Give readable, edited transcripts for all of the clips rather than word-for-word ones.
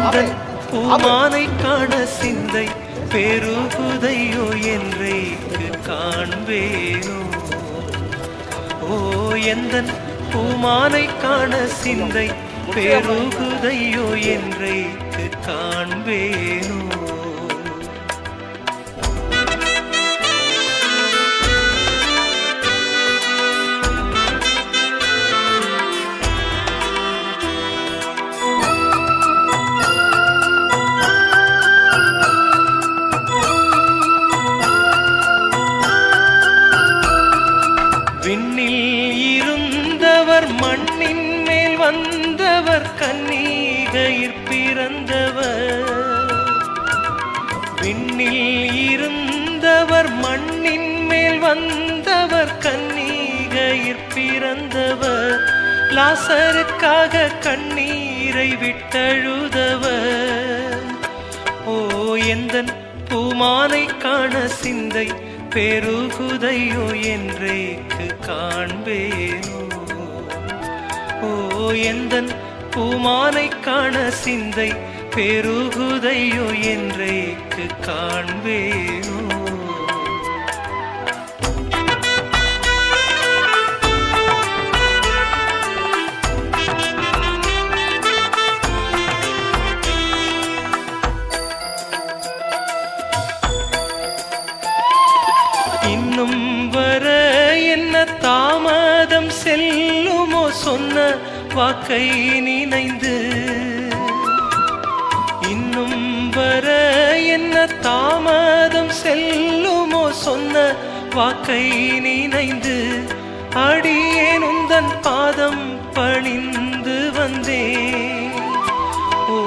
எந்தன் பூமானை காண சிந்தை பெருகுதையோ என்றைக்கு காண்பேனோ. ஓ எந்தன் பூமானை காண சிந்தை பெருகுதையோ என்றைக்கு காண்பேனோ. விண்ணில் இருந்தவர் மண்ணின் மேல் வந்தவர் கன்னிகையிற் பிறந்தவர். விண்ணில் இருந்தவர் மண்ணின் மேல் வந்தவர் கன்னிகையிற் பிறந்தவர். லாசருக்காக கண்ணீரை விட்டழுதவர். ஓ எந்தன் பூமானை காண சிந்தை பெருகுதையோ என்றைக்கு காண்பேனோ. ஓ எந்தன் பூமானை காண சிந்தை பெருகுதையோ என்றைக்கு காண்பேனோ. இன்னும் வர என்ன தாமதம் செல்லுமோ சொன்ன வாக்கை நினைந்து. இன்னும் வர என்ன தாமதம் செல்லுமோ சொன்ன வாக்கை நினைந்து. அடியேன் உந்தன் பாதம் பணிந்து வந்தேன். ஓ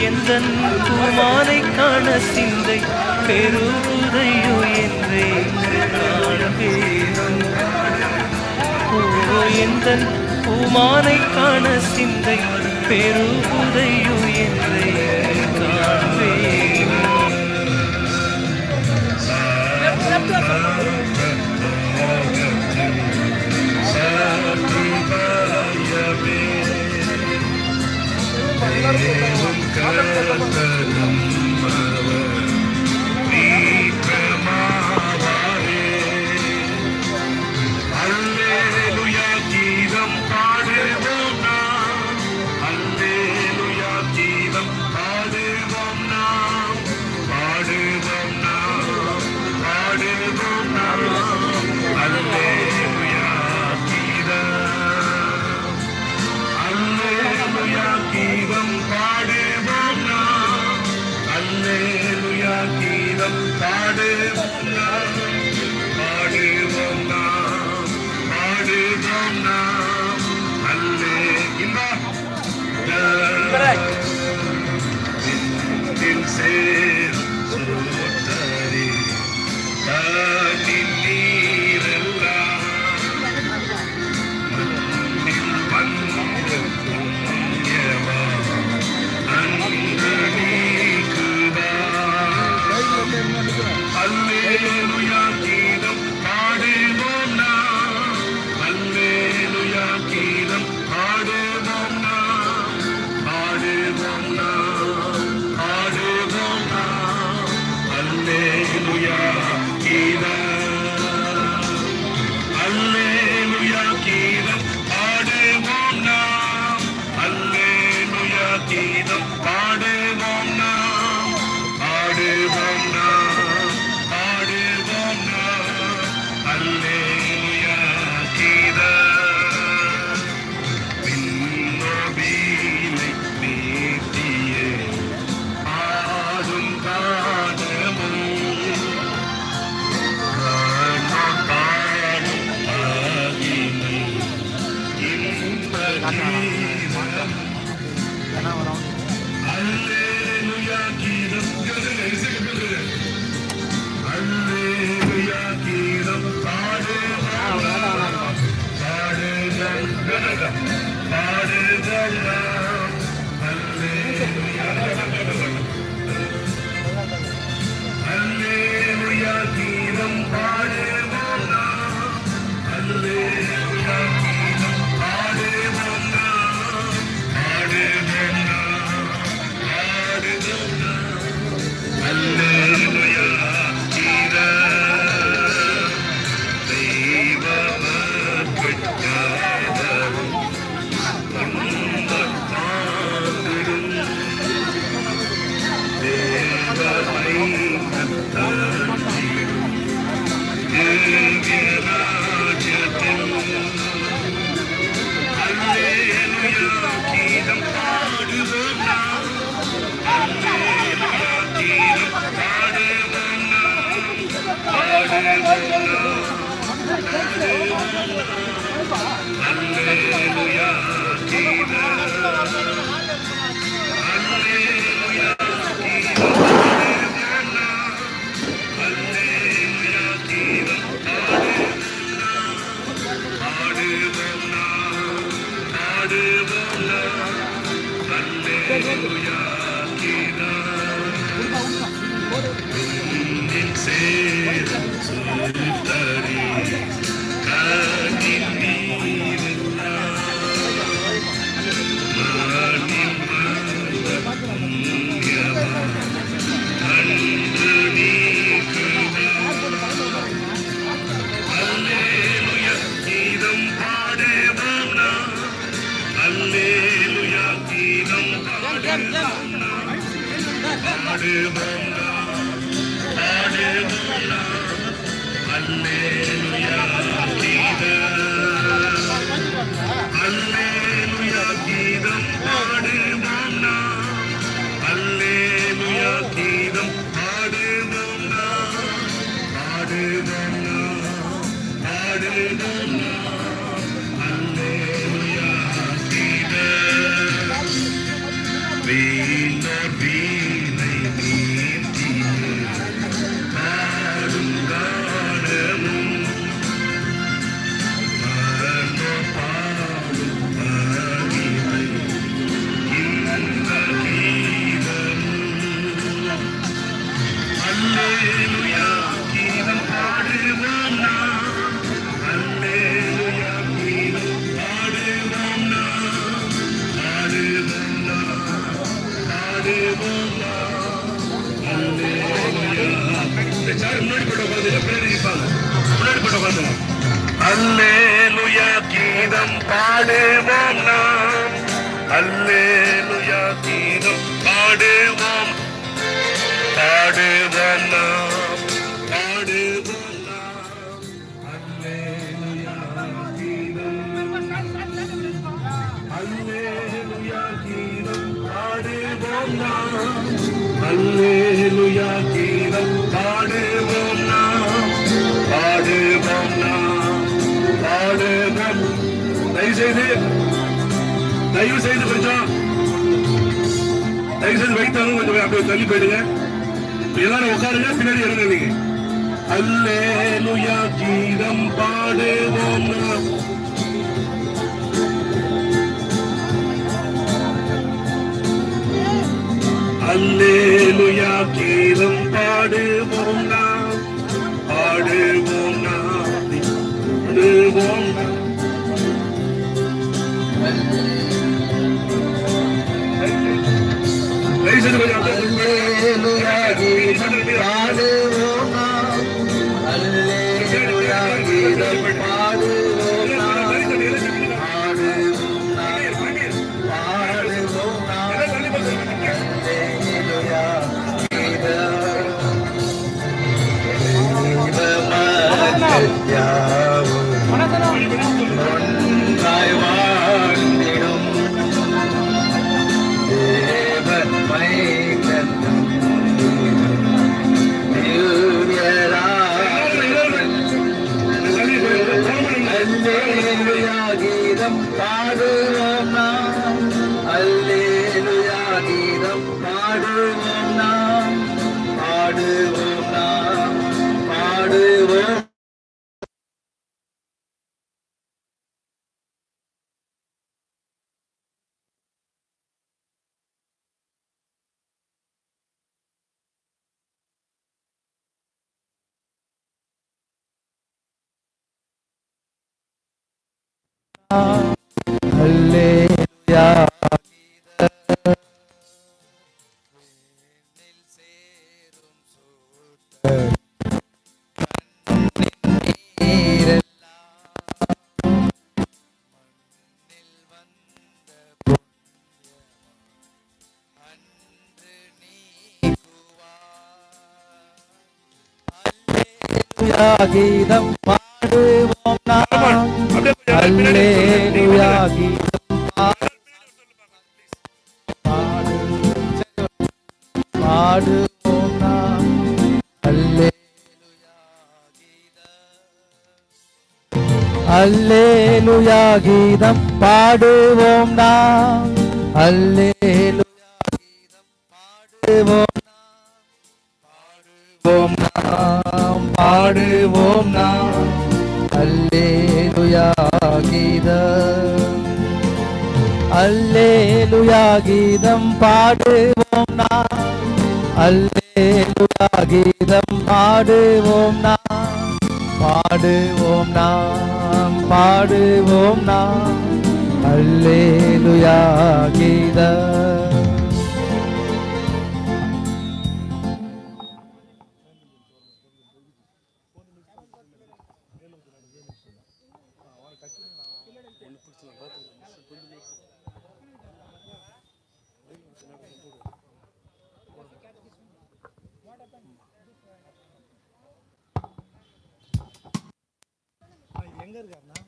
எந்தன் பூமானை காண சிந்தை பெருகுதையோ என்றைக்கு காண்பேனோ. ஓ எந்தன் பூமானை காண சிந்தை பெருகுதையோ என்றைக்கு காண்பேனோ. அல்லேலூயா கீதம் பாடுவோம் நாம், அல்லேலூயா கீதம் பாடுவோம், பாடுவோம் நாம், பாடுவோம் நாம், அல்லேலூயா கீதம், அல்லேலூயா கீதம் பாடுவோம் நாம், அல்லேலூயா கீதம் பாடுவோம் நாம், பாடுவோம் நாம், பாடுவோம். தயவு செய்து கொஞ்சம் வைத்தாலும் கொஞ்சம் அப்படியே தள்ளி போயிடுங்க. எல்லாரும் உட்காருங்க, பின்னாடி இறங்குறீங்க. அல்லேலூயா கீதம் பாடுவோம் நாம், அல்லேலூயா கீதம் பாடுவோம் நாம், பாடுவோம் நாம், பாடுவோம் நாம். அல்லேலூயா கீதம் பாடுவோம் நாம், அல்லேலூயா கீதம் பாடுவோம் நாம், பாடுவோம் நாம், பாடுவோம் நாம், அல்லேலூயா கீதம். மக்கள் யாவும் ஒன்றாய் வாழ்ந்திடும் தேவன் மைந்தன் அல்லேலூயா கீதம் பாடுவோம் நாம், அல்லேலூயா கீதம் பாடுவோம் நாம், பாடுவோம் நாம், பாடுவோம். அல்லேலூயா கீதம் பாடுவோம் நாம், அல்லேலூயா கீதம் பாடுவோம் நாம், அல்லேலூயா அல்லேலூயா கீதம் பாடுவோம் நாம், அல்லேலூயா கீதம் பாடுவோம் நாம், பாடுவோம் நாம், அல்லேலூயா கீதம், அல்லேலூயா கீதம் பாடுவோம் நாம், அல்லேலூயா கீதம் பாடுவோம் நாம், பாடுவோம் நாம், பாடுவோம் நாம், அல்லேலூயா கீதம். எங்க இருக்காருண்ணா?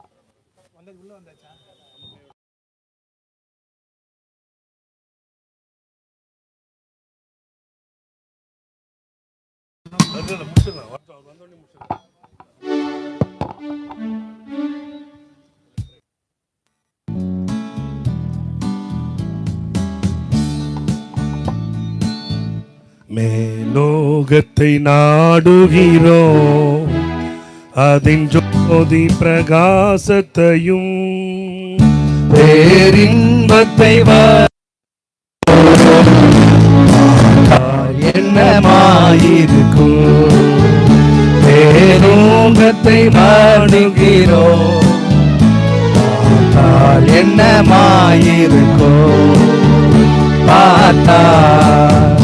வந்தது உள்ள வந்தாச்சா? மேலோகத்தை நாடுகிறோம், அதின் ஜோதி பிரகாசத்தையும் பேரின்பத்தை என்னமாயிருக்கும், பேரோகத்தை நாடுகிறோம், பார்த்தால் என்னமாயிருக்கும், பார்த்தால்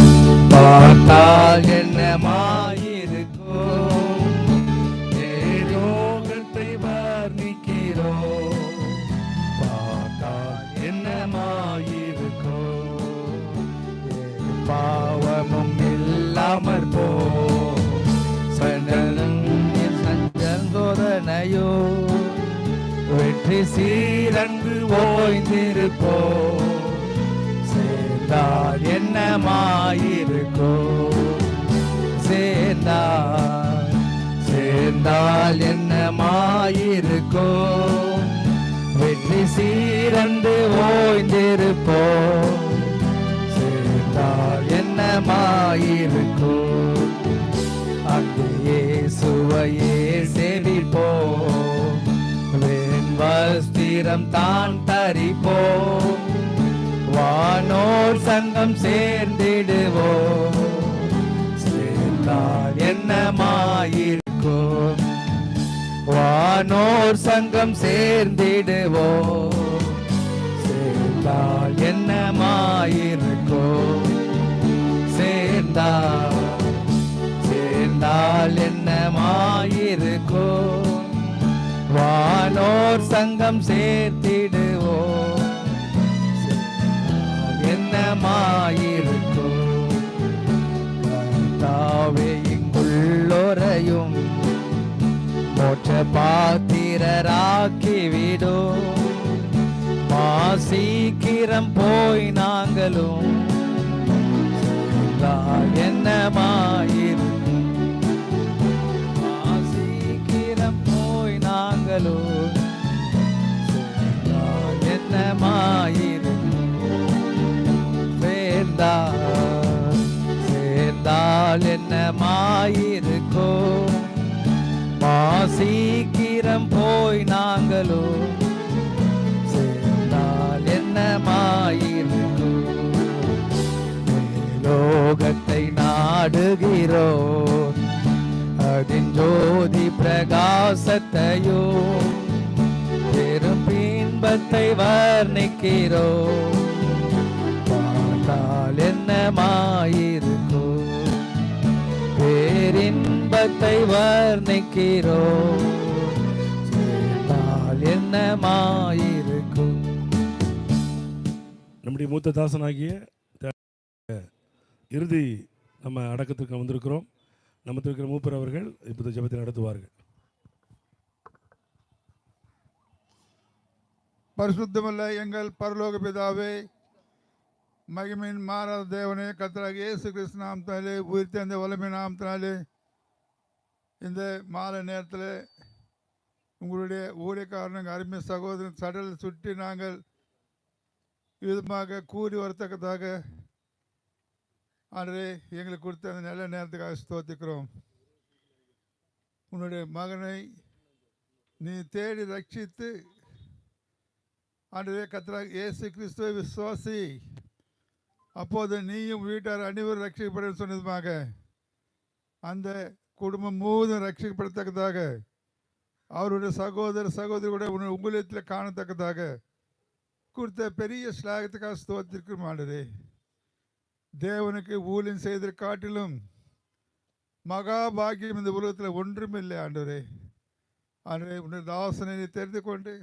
பார்த்தால் என்னமாயிருக்கும், பேரோகத்தை வர்ணிக்கிறோம், பார்த்தால் என்னமாயிருக்கும், பாவமும் இல்லாமற் போ சஞ்சோதனையோ வெற்றி சீரங்கு ஓய்ந்திருப்போ, சேர்ந்தால் என்னமாயிருக்கோ, சேர்ந்தால் சேர்ந்தால் என்னமாயிருக்கோ, வெற்றி சீரந்து ஓய்ந்திருப்போ, சேர்ந்தால் என்னமாயிருக்கோ, அங்கு இயேசுவையே சேவிப்போம், வெண் வஸ்திரம் தான் தரிப்போம், வானோர் சங்கம் சேர்ந்திடுவோம், சேர்ந்தால் என்னமாயிருக்கும், வானோர் சங்கம் சேர்ந்திடுவோம், சேர்ந்தால் என்னமாயிருக்கும், சேர்ந்தால் சேர்ந்தால் என்னமாயிருக்கும், வானோர் சங்கம் சேர்த்திடுவோம், என்னமாயிருக்கும், தாவே இங்குள்ளோரையும் மோட்ச பாத்திரராக்கிவிடும், சீக்கிரம் போய் நாங்களும் என்னமாயிருக்கும், சீக்கிரம் போய் நாங்களும் என்னமாயிருக்கும், சேர்ந்தால் என்னமாயிருக்கும், சீக்கிரம் போய் நாங்களும் சேர்ந்தால் என்னமாயிருக்கும், லோகத்தை நாடுகிறோம், அதின் ஜோதி பிரகாசத்தையோ பெரும் இன்பத்தை வர்ணிக்கிறோம், பார்த்தால் என்னமாயிருக்கும், பேரின்பத்தை வர்ணிக்கிறோம், சேர்ந்தால் என்னமாயிருக்கும். நம்முடைய மூத்த தாசனாகிய இறுதி நம்ம அடக்கத்துக்கு வந்திருக்கிறோம். நம்ம இருக்கிற மூப்பர் அவர்கள் இப்போது ஜெபத்தை நடத்துவார்கள். பரிசுத்தமுள்ள எங்கள் பரலோக பிதாவே, மகிமையின் மாறாத தேவனே, கர்த்தராகிய இயேசு கிறிஸ்து நாமத்தினாலே உயிர்த்த அந்த வல்லமை நாமத்தினாலே இந்த மாலை நேரத்தில் உங்களுடைய ஊழியக்காரனுங்க அருமை சகோதரன் சடல் சுற்றி நாங்கள் விதமாக கூறி வரத்தக்கதாக ஆண்டவரே எங்களுக்கு கொடுத்த அந்த நல்ல நேரத்துக்காக ஸ்தோத்திக்கிறோம். உன்னுடைய மகனை நீ தேடி ரட்சித்து ஆண்டவரே கர்த்தராகிய இயேசு கிறிஸ்துவை விசுவாசி, அப்போது நீயும் வீட்டார் அனைவரும் ரட்சிக்கப்பட சொன்னதுமாக அந்த குடும்பம் முழுவதும் ரட்சிக்கப்படத்தக்கதாக அவருடைய சகோதர சகோதரியோட உங்களிடத்தில் காணத்தக்கதாக கொடுத்த பெரிய ஸ்லாகத்துக்காக ஸ்தோத்திருக்கும் ஆண்டவரே. தேவனுக்கு ஊழியம் செய்த காட்டிலும் மகாபாகியம் இந்த உலகத்தில் ஒன்றுமில்லை ஆண்டவரே. ஆண்டவரே உன்னுடைய தாசனை நீ தெரிந்து கொண்டு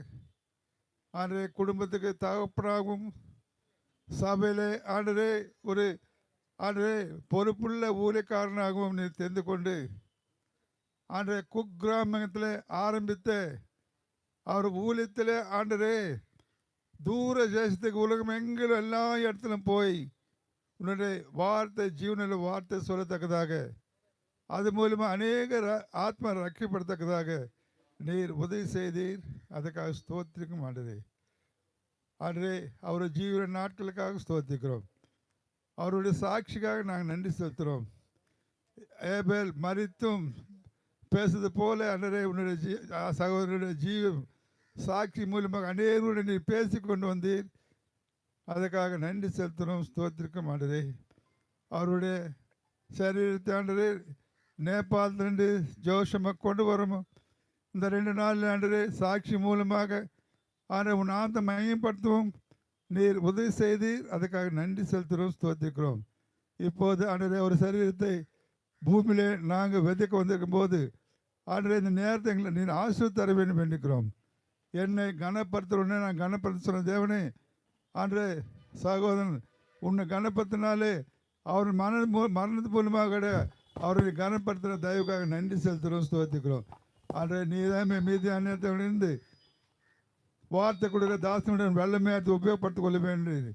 ஆண்டவரே குடும்பத்துக்கு தகப்பனாகவும் சபையிலே ஆண்டவரே ஒரு ஆண்டவரே பொறுப்புள்ள ஊழியக்காரனாகவும் நீ தெரிந்து கொண்டு ஆண்டவரே குக்கிராமத்தில் ஆரம்பித்த அவர் ஊழியத்தில் ஆண்டவரே தூர தேசத்துக்கு உலகம் எங்கிலும் எல்லா இடத்துலையும் போய் உன்னுடைய வார்த்தை ஜீவனில் வார்த்தை சொல்லத்தக்கதாக அது மூலமாக அநேக ஆத்மா ரட்சிப்படத்தக்கதாக நீர் உதவி செய்தீர். அதுக்காக ஸ்தோத்திரிக்கும் ஆண்டவரே. ஆண்டவரே அவருடைய ஜீவன நாட்களுக்காக ஸ்தோத்திக்கிறோம். அவருடைய சாட்சிக்காக நாங்கள் நன்றி செலுத்துகிறோம். ஏபேல் மரித்தும் பேசுவது போல ஆண்டவரே உன்னுடைய சகோதரனுடைய ஜீவ சாட்சி மூலமாக அநேகருடன் நீர் பேசி கொண்டு வந்தீர். அதுக்காக நன்றி செலுத்துகிறோம். ஸ்தோத்திரிக்கும் ஆண்டவரே. அவருடைய சரீரத்தை ஆண்டவரே நேபாளத்திலிருந்து ஜோஷமாக கொண்டு வரும் இந்த 2 நாள் ஆண்டவரே சாட்சி மூலமாக ஆண்டவரே உன் ஆந்த மையப்படுத்தவும் நீர் உதவி செய்தீர். அதுக்காக நன்றி செலுத்துகிறோம். ஸ்தோத்திரிக்கிறோம். இப்போது ஆண்டவரே ஒரு சரீரத்தை பூமியிலே நாங்கள் விதைக்க வந்திருக்கும் போது ஆண்டவரே இந்த நேரத்தை எங்களை நீர் ஆசீர்வாதம் தர வேண்டும் வேண்டிக்கிறோம். என்னை கனப்படுத்துகிறோன்னே நான் கனப்படுத்த சொன்ன தேவனே ஆண்டவரே சகோதரன் உன்னை கனப்படுத்தினாலே அவர் மரணத்து மூலமாக அவரை கனப்படுத்துகிற தயவுக்காக நன்றி செலுத்துகிறோம். ஸ்தோத்திக்கிறோம். ஆண்டவரே நீ தான் மீதி அந்நேரத்திலிருந்து வார்த்தை கொடுக்க தாசனுடன் வெள்ளமையாற்றி உபயோகப்படுத்திக் கொள்ள வேண்டும்.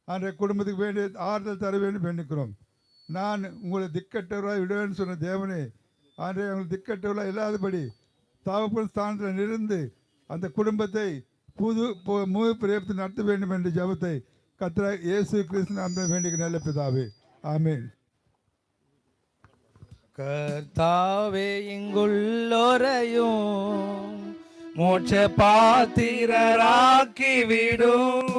ஆண்டவரே குடும்பத்துக்கு வேண்டிய ஆறுதல் தர வேண்டும் வேண்டிக்கிறோம். நான் உங்களை திக்கட்டவராக விடுவேன்னு சொன்ன தேவனே ஆண்டவரே அவங்களுக்கு திக்கட்டவராக இல்லாதபடி தகப்பன் ஸ்தானத்தில் இருந்து அந்த குடும்பத்தை முழு பிரேப்தி நடத்த வேண்டும் என்ற ஜெபத்தை கர்த்தராகிய இயேசு கிறிஸ்து நாமத்தில் வேண்டிய நல்ல பிதாவே ஆமென். கர்த்தாவே இங்குள்ளோரையும் மோட்ச பாத்திரராக்கி விடும்.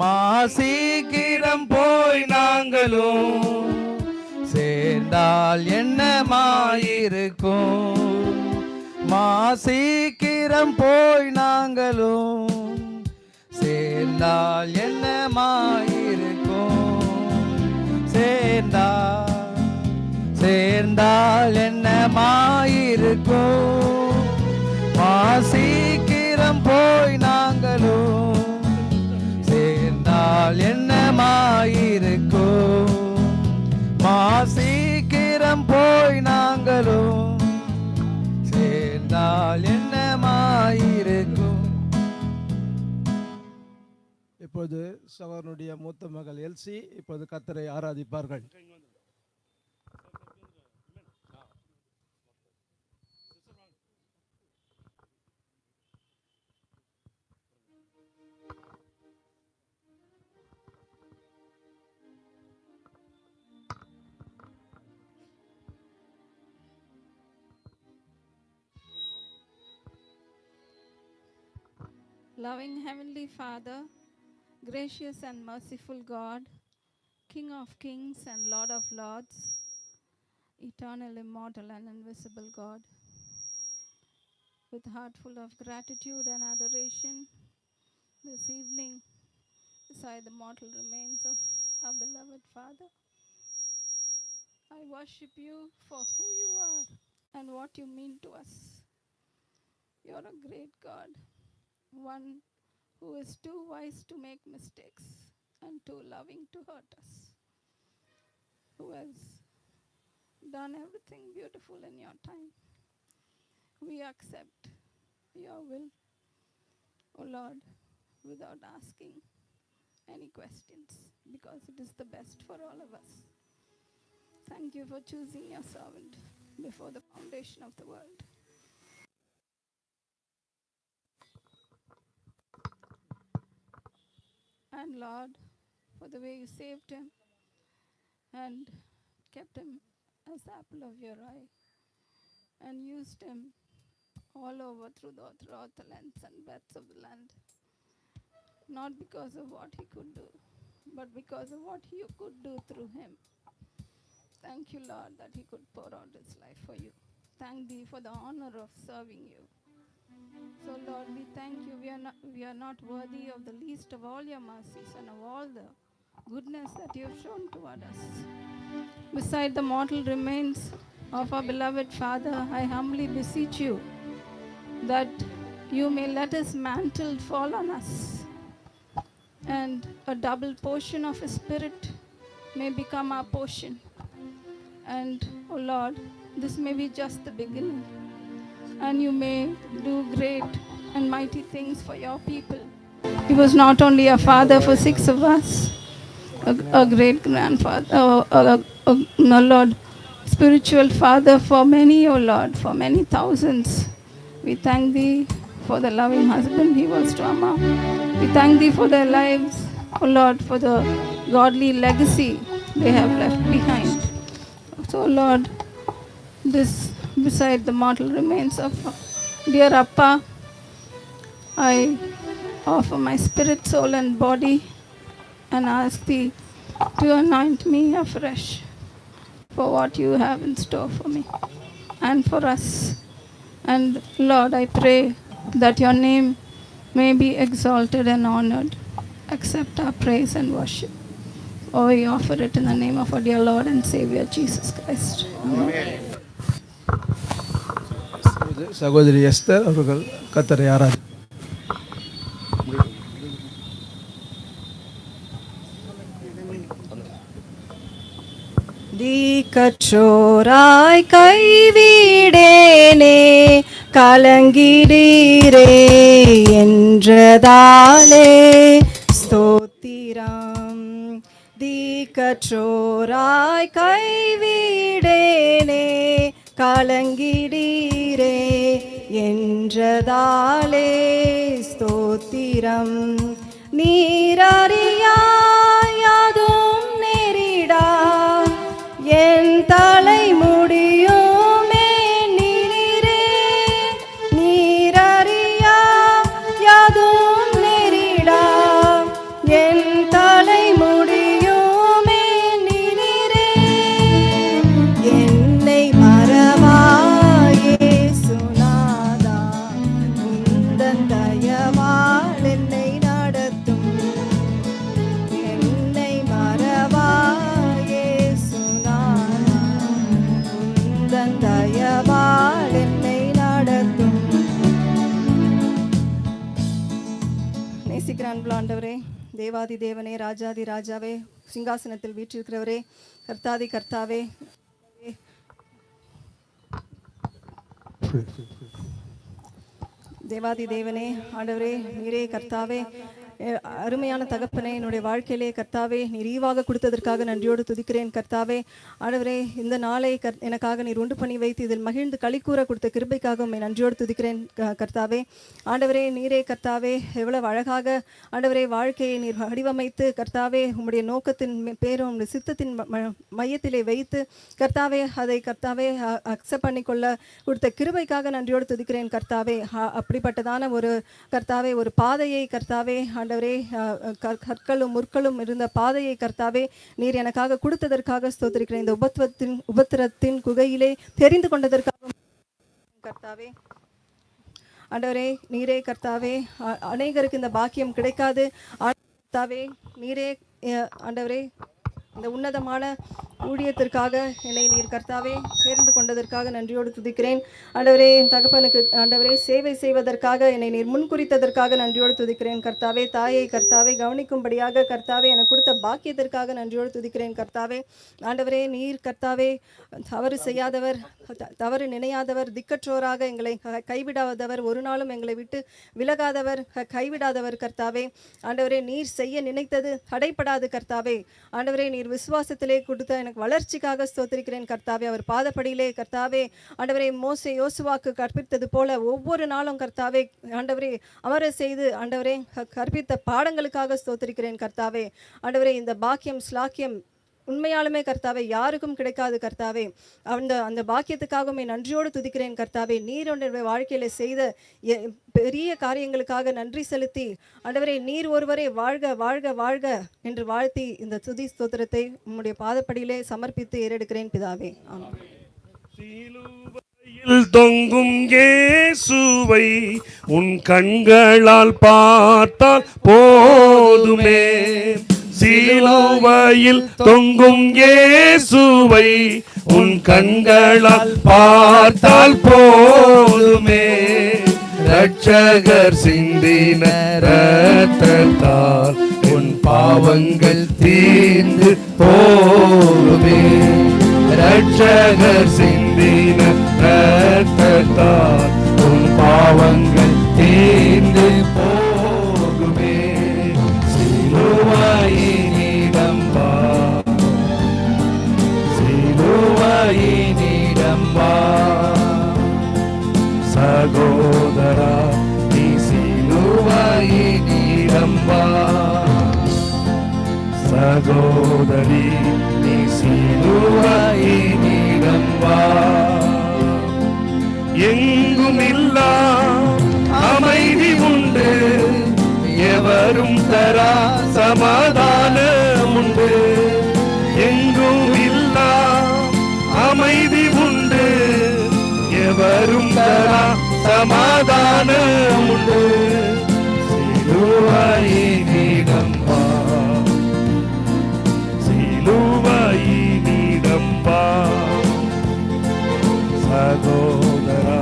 மாசீக்கிரம் போய் நாங்களும் சேர்ந்தால் என்னமாயிருக்கும். மாசீக்கிரம் போய் நாங்களும் சேர்ந்தால் என்னமாயிருக்கும். சேர்ந்தால் என்னமாயிருக்கும். மாசீக்கிரம் போய் நாங்களும் சேர்ந்தால் என்னமாயிருக்கும். மாசீக்கிரம் போய் நாங்களும் சேர்ந்தால் என்னமாயிருக்கும். இப்பொழுது சகோதரனுடைய மூத்த மகள் எல்சி இப்போது கர்த்தரை ஆராதிப்பார்கள். Loving Heavenly Father, gracious and merciful God, King of kings and Lord of lords, eternal, immortal and invisible God, with a heart full of gratitude and adoration, this evening, beside the mortal remains of our beloved Father, I worship you for who you are and what you mean to us. You're a great God, one who is too wise to make mistakes and too loving to hurt us, who has done everything beautiful in your time. We accept your will, O Lord, without asking any questions, because it is the best for all of us. Thank you for choosing your servant before the foundation of the world. And Lord, for the way you saved him and kept him as the apple of your eye and used him all over throughout the lengths and breadths of the land. Not because of what he could do, but because of what you could do through him. Thank you, Lord, that he could pour out his life for you. Thank thee for the honor of serving you. So, Lord, we thank you. We are not worthy of the least of all your mercies and of all the goodness that you have shown toward us. Beside the mortal remains of our beloved Father, I humbly beseech you that you may let his mantle fall on us, and a double portion of his spirit may become our portion. And, oh Lord, this may be just the beginning, and you may do great and mighty things for your people. He was not only a father for 6 of us, a great grandfather, no Lord, spiritual father for many, oh Lord, for many thousands. We thank thee for the loving husband he was to Amma. We thank thee for their lives, oh Lord, for the godly legacy they have left behind. So Lord, this beside the mortal remains of dear Appa, I offer my spirit, soul and body and ask thee to anoint me afresh for what you have in store for me and for us. And Lord, I pray that your name may be exalted and honored. Accept our praise and worship. Oh, we offer it in the name of our dear Lord and Savior Jesus Christ. Amen. சகோதரி Esther அவர்கள் கர்த்தரை ஆராதி. கற்றோராய் கைவிடேனே கலங்கிடீரே என்றதாலே ஸ்தோத்திரம். கற்றோராய் கைவிடேனே கலங்கிடீரே என்றதாலே ஸ்தோத்திரம். நீரறியாதும் நேரிடா என் தலை முடியுமே நீரே. நீரறியாதும் நேரிடா என் தலை முடியுமே நீரே. என்னை மறவாயே சுனாதா உந்தன் தயவால் என்னை நடத்தும். என்னை மறவாயே சுனாதா உந்தன் தயவால் என்னை நடத்தும். நேசிக்கிற அன்புள்ள ஆண்டவரே, தேவாதி தேவனே, ராஜாதி ராஜாவே, சிங்காசனத்தில் வீற்றிருக்கிறவரே, கர்த்தாதி கர்த்தாவே, தேவாதி தேவனே, ஆண்டவரே, நீரே கர்த்தாவே, அருமையான தகப்பனே, என்னுடைய வாழ்க்கையிலே கர்த்தாவே நீர் ஈவாக கொடுத்ததற்காக நன்றியோடு துதிக்கிறேன். கர்த்தாவே ஆண்டவரே, இந்த நாளை எனக்காக நீர் உண்டு பண்ணி வைத்து இதில் மகிழ்ந்து களிக்கூற கொடுத்த கிருபைக்காக உம்மை நன்றியோடு துதிக்கிறேன். கர்த்தாவே ஆண்டவரே, நீரே கர்த்தாவே எவ்வளவு அழகாக ஆண்டவரே வாழ்க்கையை நீர் வடிவமைத்து கர்த்தாவே உம்முடைய நோக்கத்தின் பேரும் உம்முடைய சித்தத்தின் மையத்திலே வைத்து கர்த்தாவே அதை கர்த்தாவே அக்செப்ட் பண்ணிக்கொள்ள கொடுத்த கிருபைக்காக நன்றியோடு துதிக்கிறேன். கர்த்தாவே அப்படிப்பட்டதான ஒரு கர்த்தாவே ஒரு பாதையை கர்த்தாவே ஆண்டவரே கற்களும் முற்களும் இருந்த பாதையை கர்த்தாவே நீர் எனக்காக கொடுத்ததற்காக ஸ்தோத்திரிக்கிறேன். இந்த உபத்திரத்தின் குகையிலே தெரிந்து கொண்டதற்காக கர்த்தாவே ஆண்டவரே, நீரே கர்த்தாவே அநேகருக்கு இந்த பாக்கியம் கிடைக்காது. கர்த்தாவே நீரே ஆண்டவரே இந்த உன்னதமான ஊழியத்திற்காக என்னை நீர் கர்த்தாவே தேர்ந்து கொண்டதற்காக நன்றியோடு துதிக்கிறேன். ஆண்டவரே, என் தகப்பனுக்கு ஆண்டவரே சேவை செய்வதற்காக என்னை நீர் முன்குறித்ததற்காக நன்றியோடு துதிக்கிறேன். கர்த்தாவே தாயை கர்த்தாவே கவனிக்கும்படியாக கர்த்தாவே எனக்கு கொடுத்த பாக்கியத்திற்காக நன்றியோடு துதிக்கிறேன். கர்த்தாவே ஆண்டவரே, நீர் கர்த்தாவே தவறு செய்யாதவர், தவறு நினையாதவர், திக்கற்றோராக எங்களை கைவிடாதவர், ஒரு நாளும் எங்களை விட்டு விலகாதவர், கைவிடாதவர் கர்த்தாவே. ஆண்டவரே, நீர் செய்ய நினைத்தது தடைப்படாது கர்த்தாவே. ஆண்டவரே, நீர் விசுவாசத்திலே கொடுத்த எனக்கு வளர்ச்சிக்காக ஸ்தோத்திரிக்கிறேன் கர்த்தாவே. அவர் பாதப்படியிலே கர்த்தாவே ஆண்டவரே மோசே யோசுவாக்கு கற்பித்தது போல ஒவ்வொரு நாளும் கர்த்தாவே ஆண்டவரே அமர செய்து ஆண்டவரே கற்பித்த பாடங்களுக்காக ஸ்தோத்திரிக்கிறேன் கர்த்தாவே. ஆண்டவரே, இந்த பாக்கியம் ஸ்லாக்கியம் உண்மையாலுமே கர்த்தாவே யாருக்கும் கிடைக்காது கர்த்தாவே. அந்த பாக்கியத்துக்காகவே நன்றியோடு துதிக்கிறேன் கர்த்தாவே. நீர் உன்னுடைய வாழ்க்கையில செய்த பெரிய காரியங்களுக்காக நன்றி செலுத்தி ஆண்டவரே நீர் ஒருவரே வாழ்க வாழ்க வாழ்க என்று வாழ்த்தி இந்த துதி ஸ்தோத்திரத்தை உம்முடைய பாதப்படியிலே சமர்ப்பித்து ஏறெடுக்கிறேன் பிதாவே. ஆமென். சிலுவையில் தொங்கும் இயேசுவை உன் கண்களால் பார்த்தால் போதுமே. சிலுவையில் தொங்கும் இயேசுவை உன் கண்களால் பார்த்தால் போதுமே. ரட்சகர் சிந்தின இரத்தத்தால் உன் பாவங்கள் தீர்ந்து போகுமே. ரட்சகர் சிந்தின இரத்தத்தால் உன் பாவங்கள் தீர்ந்து போகுமே. சிலுவையினிடம் வா, சிலுவையினிடம் வா. சகோதரா, நீ சிலுவையினிடம் வா. சகோதரி, நீ சிலுவையினிடம் வா. எங்கும் இல்லா அமைதி உண்டு, எவரும் தரா சமாதானம் உண்டு. எங்கும் இல்லா அமைதி உண்டு, எவரும் தரா சமாதானம் உண்டு. சிலுவையினிடம் வா, சிலுவையினிடம் வா. சகோதரா,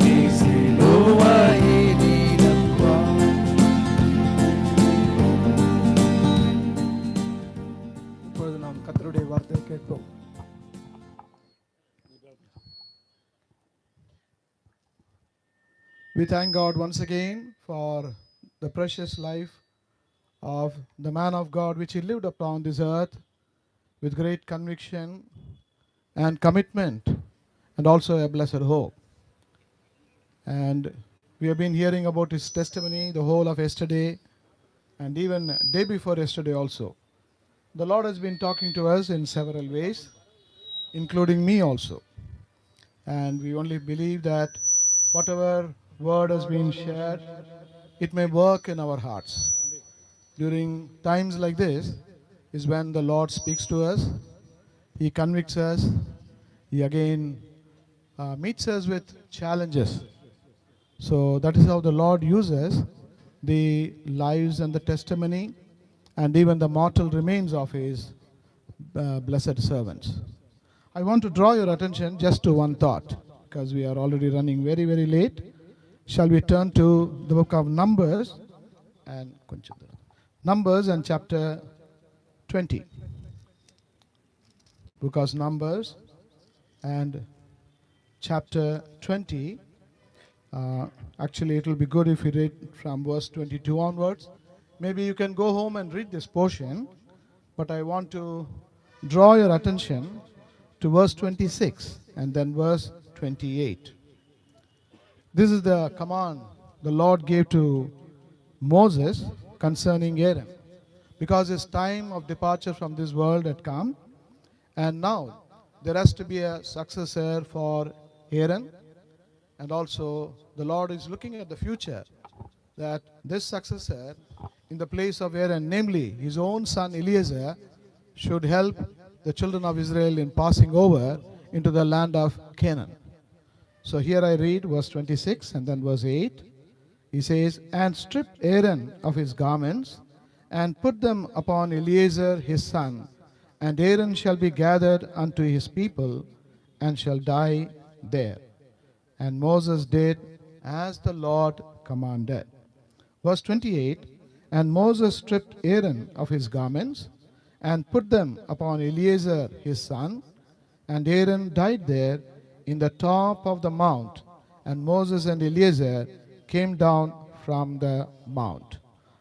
நீ சிலுவையினிடம் வா. இப்பொழுது நாம் கர்த்தருடைய வார்த்தையை கேட்போம். We thank God once again for the precious life of the man of God which he lived upon this earth with great conviction and commitment and also a blessed hope. And we have been hearing about his testimony the whole of yesterday and even day before yesterday also. The Lord has been talking to us in several ways, including me also. And we only believe that whatever word has been shared, it may work in our hearts. During times like this is when the Lord speaks to us, he convicts us, he again meets us with challenges. So that is how the Lord uses the lives and the testimony and even the mortal remains of his blessed servants. I want to draw your attention just to one thought, because we are already running very, very late. Shall we turn to the book of Numbers and chapter 20. Book of Numbers and chapter 20. Actually, it will be good if we read from verse 22 onwards. Maybe you can go home and read this portion, but I want to draw your attention to verse 26 and then verse 28. This is the command the Lord gave to Moses concerning Aaron, because his time of departure from this world had come, and now there has to be a successor for Aaron. And also the Lord is looking at the future, that this successor in the place of Aaron, namely his own son Eliezer, should help the children of Israel in passing over into the land of Canaan. So here I read verse 26 and then verse 8. He says, "And stripped Aaron of his garments, and put them upon Eliezer his son, and Aaron shall be gathered unto his people, and shall die there. And Moses did as the Lord commanded." Verse 28, "And Moses stripped Aaron of his garments, and put them upon Eliezer his son, and Aaron died there in the top of the mount, and Moses and Eleazar came down from the mount.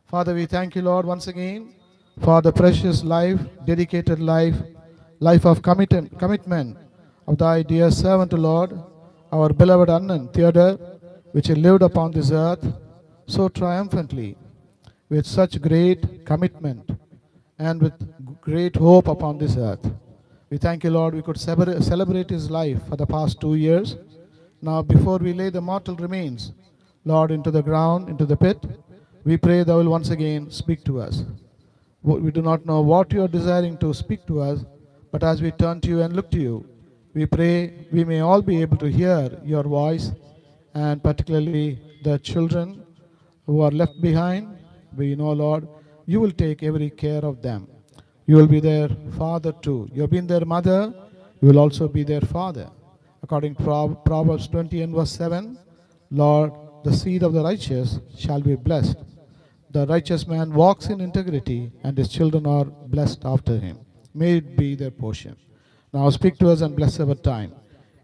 Father, we thank you, Lord, once again for the precious life, dedicated life of commitment of thy dear servant, Lord, our beloved Annan Theodore, which he lived upon this earth so triumphantly, with such great commitment and with great hope upon this earth. We thank you, Lord, we could celebrate his life for the past 2 years. Now, before we lay the mortal remains, Lord, into the ground, into the pit, we pray thou will once again speak to us. We do not know what you are desiring to speak to us, but as we turn to you and look to you, we pray we may all be able to hear your voice, and particularly the children who are left behind. We know, Lord, you will take every care of them. You will be their father too. You have been their mother, you will also be their father. According to Proverbs 20 and verse 7, Lord, the seed of the righteous shall be blessed. The righteous man walks in integrity, and his children are blessed after him. May it be their portion. Now speak to us and bless our time.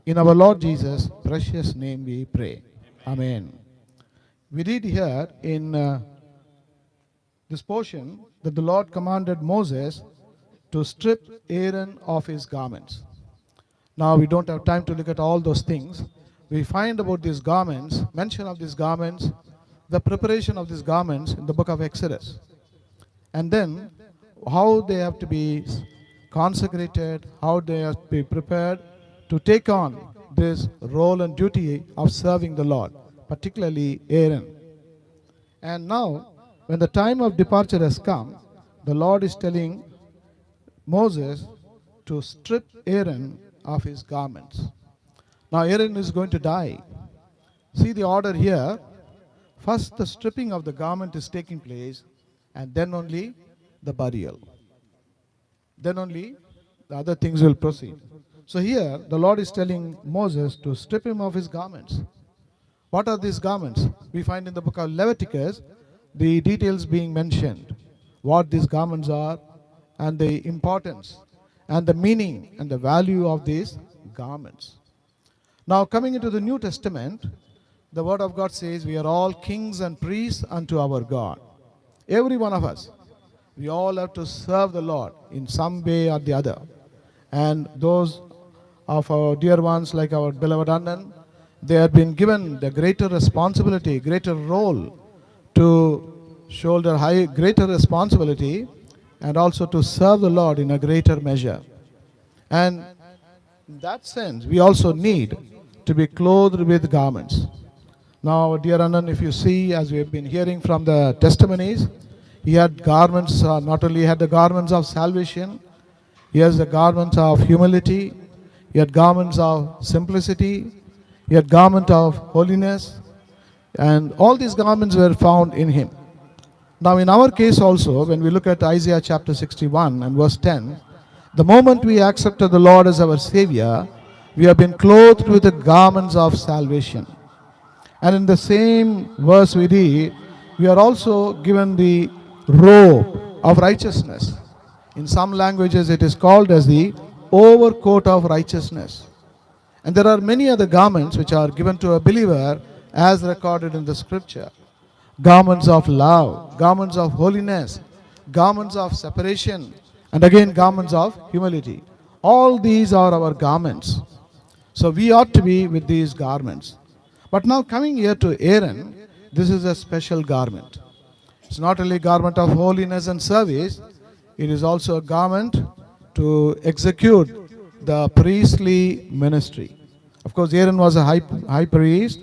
In our Lord Jesus' precious name we pray. Amen. We read here in this portion that the Lord commanded Moses to strip Aaron of his garments. Now we don't have time to look at all those things. We find about these garments, mention of these garments, the preparation of these garments in the book of Exodus. And then how they have to be consecrated, how they have to be prepared to take on this role and duty of serving the Lord, particularly Aaron. And now, when the time of departure has come, the Lord is telling Moses to strip Aaron of his garments. Now Aaron is going to die. See the order here. First the stripping of the garment is taking place, and then only the burial. Then only the other things will proceed. So here the Lord is telling Moses to strip him of his garments. What are these garments? We find in the book of Leviticus the details being mentioned, what these garments are, and the importance and the meaning and the value of these garments. Now coming into the New Testament, the Word of God says we are all kings and priests unto our God. Every one of us, we all have to serve the Lord in some way or the other. And those of our dear ones like our beloved Annan, they have been given the greater responsibility, greater role to shoulder greater responsibility, and also to serve the Lord in a greater measure. And in that sense, we also need to be clothed with garments. Now, dear Anand, if you see, as we have been hearing from the testimonies, he had garments, not only had the garments of salvation, he has the garments of humility, he had garments of simplicity, he had garment of holiness, and all these garments were found in him. Now in our case also, when we look at Isaiah chapter 61 and verse 10, the moment we accepted the Lord as our Savior, we have been clothed with the garments of salvation. And in the same verse we read, we are also given the robe of righteousness. In some languages it is called as the overcoat of righteousness. And there are many other garments which are given to a believer as recorded in the scripture. Garments of love, garments of holiness, garments of separation, and again garments of humility. All these are our garments. So we ought to be with these garments. But now coming here to Aaron, this is a special garment. It's not only a garment of holiness and service, it is also a garment to execute the priestly ministry. Of course, Aaron was a high priest,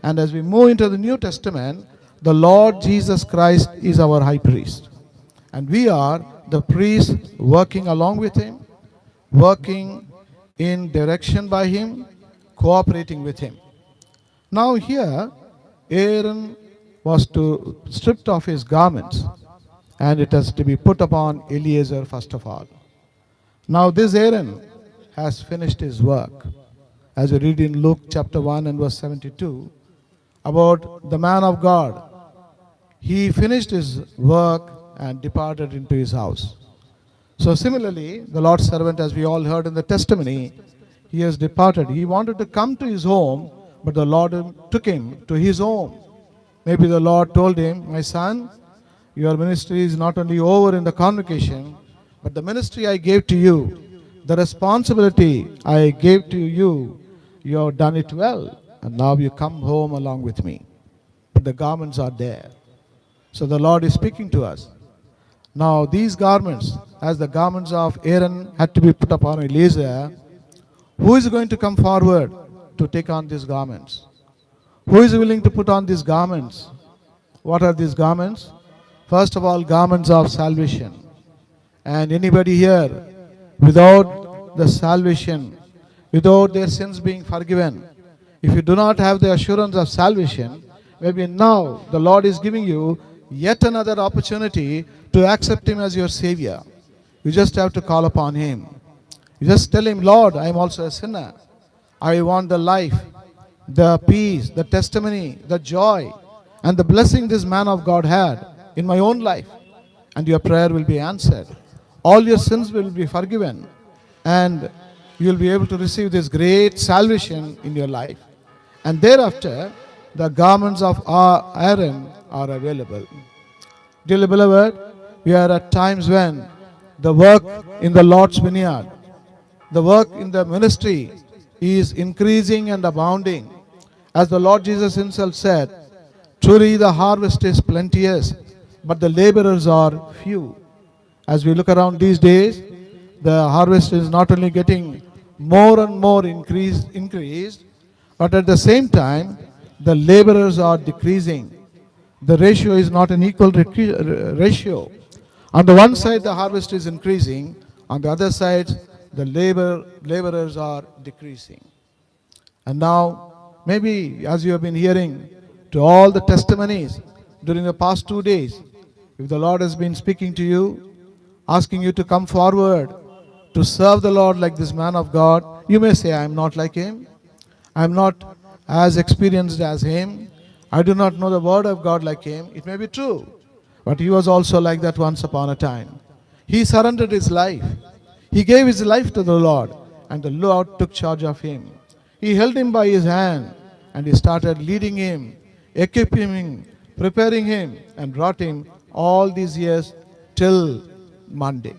and as we move into the New Testament, the Lord Jesus Christ is our high priest. And we are the priests working along with him, working in direction by him, cooperating with him. Now here, Aaron was to stripped off his garments, and it has to be put upon Eleazar first of all. Now this Aaron has finished his work. As we read in Luke chapter 1 and verse 72, about the man of God. He finished his work and departed into his house. So similarly, the Lord's servant, as we all heard in the testimony, he has departed. He wanted to come to his home, but the Lord took him to his home. Maybe the Lord told him, my son, your ministry is not only over in the convocation, but the ministry I gave to you, the responsibility I gave to you, you have done it well. And now you come home along with me. But the garments are there. So the Lord is speaking to us. Now these garments, as the garments of Aaron had to be put upon Eleazar, who is going to come forward to take on these garments? Who is willing to put on these garments? What are these garments? First of all, garments of salvation. And anybody here, without the salvation, without their sins being forgiven, if you do not have the assurance of salvation, maybe now the Lord is giving you yet another opportunity to accept Him as your Savior. You just have to call upon Him. You just tell Him, Lord, I am also a sinner. I want the life, the peace, the testimony, the joy, and the blessing this man of God had in my own life. And your prayer will be answered. All your sins will be forgiven. And you will be able to receive this great salvation in your life. And thereafter, the garments of Aaron are available. Dearly beloved, we are at times when the work in the Lord's vineyard, the work in the ministry is increasing and abounding. As the Lord Jesus Himself said, truly the harvest is plenteous, but the laborers are few. As we look around these days, the harvest is not only getting more and more increased, but at the same time, the laborers are decreasing. The ratio is not an equal ratio. On the one side, the harvest is increasing. On the other side, the laborers are decreasing. And now, maybe as you have been hearing to all the testimonies during the past 2 days, if the Lord has been speaking to you, asking you to come forward to serve the Lord like this man of God, you may say, I am not like him. I am not as experienced as him. I do not know the word of God like him. It may be true. But he was also like that once upon a time. He surrendered his life. He gave his life to the Lord, and the Lord took charge of him. He held him by his hand, and he started leading him, equipping him, preparing him, and brought him all these years till Monday.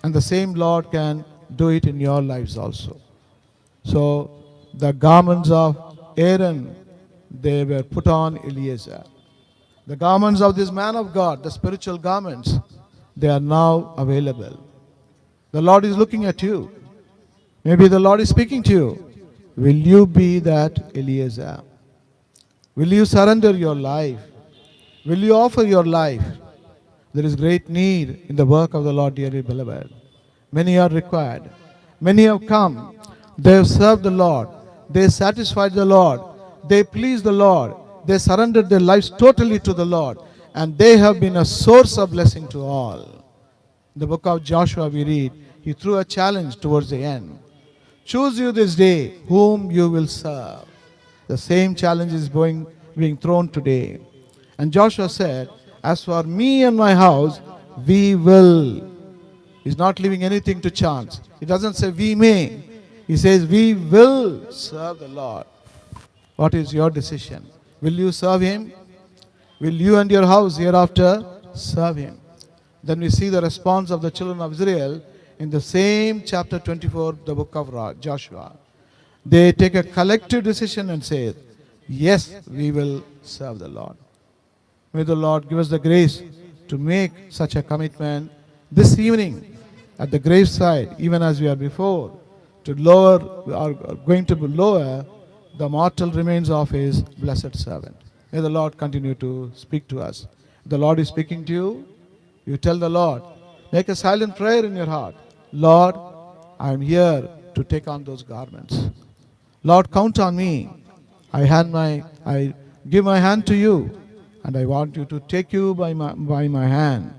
And the same Lord can do it in your lives also. So the garments of Aaron, they were put on Eleazar. The garments of this man of God, the spiritual garments, they are now available. The Lord is looking at you. Maybe the Lord is speaking to you. Will you be that Eleazar? Will you surrender your life? Will you offer your life? There is great need in the work of the Lord, dearly beloved. Many are required. Many have come. They have served the Lord. They satisfied the Lord. They pleased the Lord. They surrendered their lives totally to the Lord. And they have been a source of blessing to all. In the book of Joshua we read, he threw a challenge towards the end. Choose you this day whom you will serve. The same challenge is being thrown today. And Joshua said, as for me and my house, we will. He's not leaving anything to chance. He doesn't say we may. He says we will serve the Lord. What is your decision? Will you serve Him? Will you and your house hereafter serve Him? Then we see the response of the children of Israel in the same chapter 24, the book of Joshua. They take a collective decision and say, yes, we will serve the Lord. May the Lord give us the grace to make such a commitment this evening at the graveside, even as we are before, to are going to lower the mortal remains of His blessed servant. May the Lord continue to speak to us. If the Lord is speaking to you, you tell the Lord, make a silent prayer in your heart. Lord, I am here to take on those garments. Lord, count on me. I give my hand to you, and I want you to take you by my hand.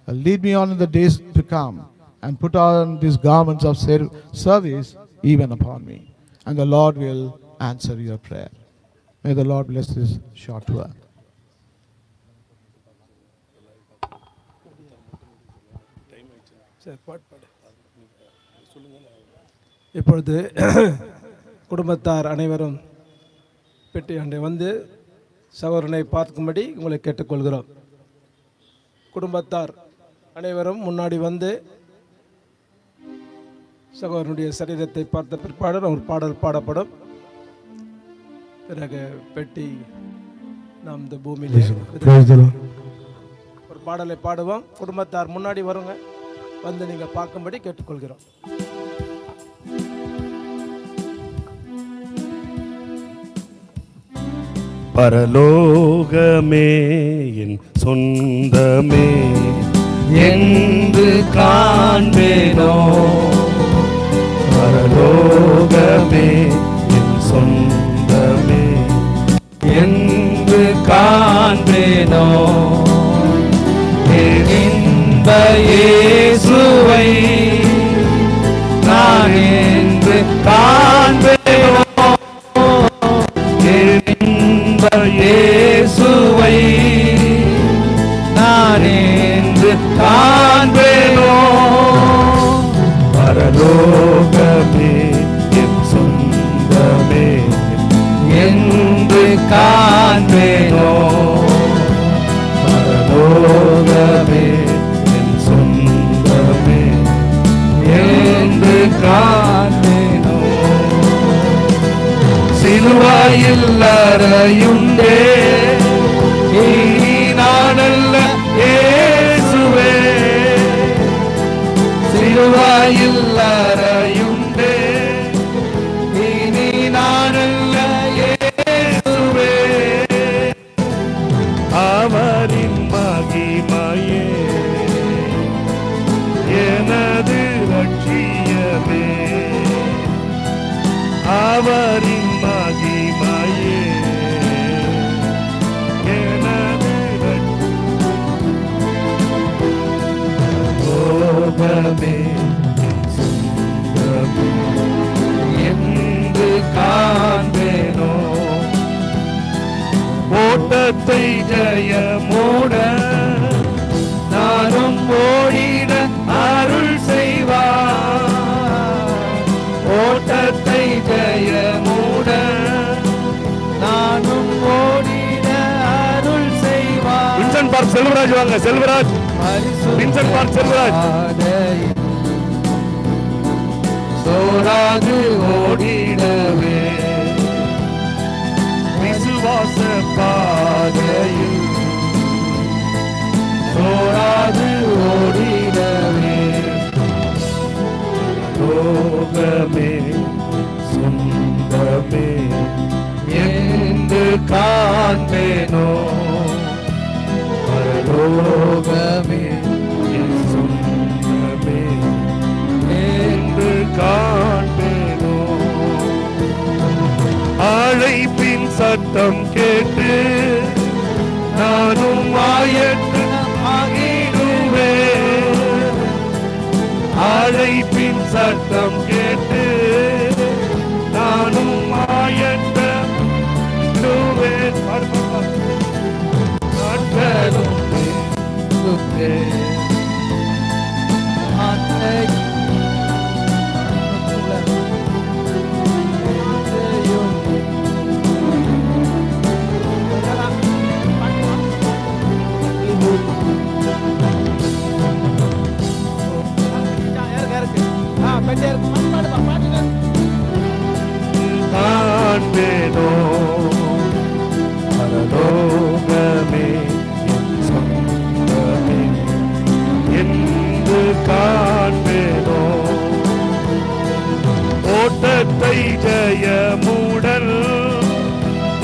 Lead me on in the days to come, and put on these garments of service even upon me. And the Lord will answer your prayer. May the Lord bless this short word. இப்பொழுது குடும்பத்தார் அனைவரும் பெட்டி அண்டை வந்து சகோதரனை பார்க்கும்படி உங்களை கேட்டுக்கொள்கிறோம். குடும்பத்தார் அனைவரும் முன்னாடி வந்து சகோதரனுடைய சரீரத்தை பார்த்த பிற்பாடு ஒரு பாடல் பாடப்படும். பிறகு பெட்டி நாம் இந்த பூமியில் ஒரு பாடலை பாடுவோம். குடும்பத்தார் முன்னாடி வருங்க, வந்து நீங்கள் பார்க்கும்படி கேட்டுக்கொள்கிறோம். பரலோகமே என் சொந்தமே என்று காண்பேனோ, பரலோகமே என் சொந்தமே என்று காண்பேனோ, என் இன்ப இயேசுவை நான் என்று காண்பேனோ, என் இன்ப இயேசுவை நான் என்று காண்பேனோ, பரலோகமே என் சொந்தமே என்று காண்பேனோ, பரலோகமே என் சொந்தமே என்று காண்பேனோ. சிலுவாயில் அறையுண்டே இனி நானல்ல இயேசுவே, சிலுவாயில் அறையுண்டே இனி நானல்ல இயேசுவே, அவரின் மகிமையே எனது லட்சியமே, அவரின் மகிமையே எனது லட்சியமே, சொந்தமே என்று காண்பேனோ, ஓட்டத்தை ஜெயமோட நானும் ஓடிட அருள் செய்வார், ஓட்டத்தை ஜெயமூட நானும் ஓடிட அருள் செய்வார். வின்சென்ட் பார்க் செல்வராஜ் வாங்க, செல்வராஜ், வின்சென்ட் பார்க் செல்வராஜ். சோராது ஓடிடவே விசுவாச பாதையில் சோராது ஓடிடவே, லோகமே சொந்தமே என்று காண்பேனோ, பரலோகமே என் சொந்தமே என்று காண்பேனோ, அழைப்பின் சத்தம் கேட்டு நானும் ஆயத்தமாகிடுவேன், அழைப்பின் சத்தம் கேட்டு நானும் ஆயத்தமாகிடுவேன், நாட்களும் காண்பேனோ, பரலோகமே என் சொந்தமே என்று காண்பேனோ, ஓட்டத்தை ஜெயமுடன்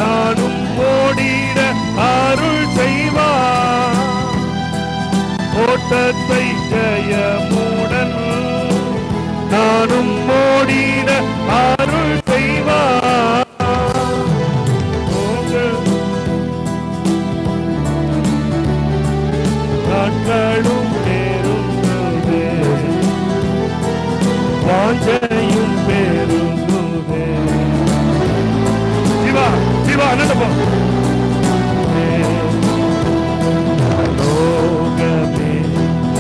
நானும் ஓடிட அருள் செய்வார், ஓட்டத்தை ஜெயமுடன் நானும் ஓடிட அருள் செய்வார், நாட்களும் பெருங்குவே வாஞ்சையும் பெருங்குவே. சிவா சிவா அண்ணா லோகமே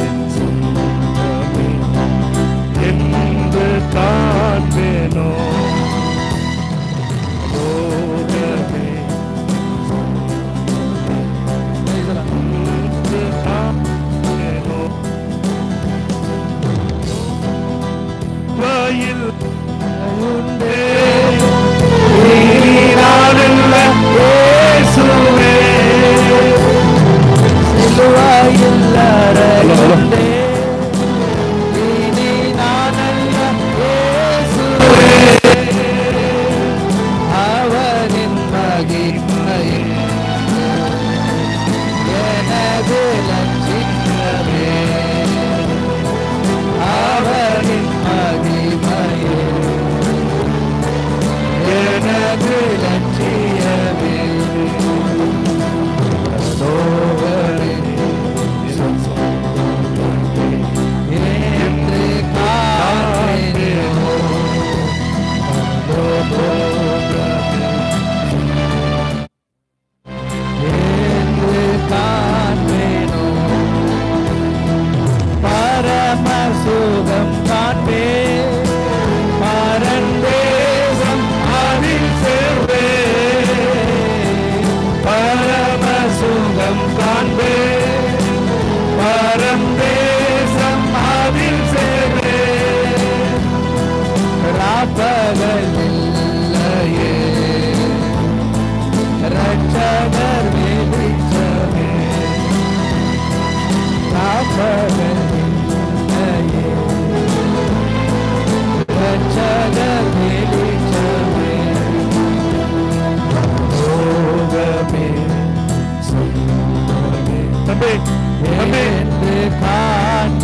என் சொந்தமே என்று காண்பே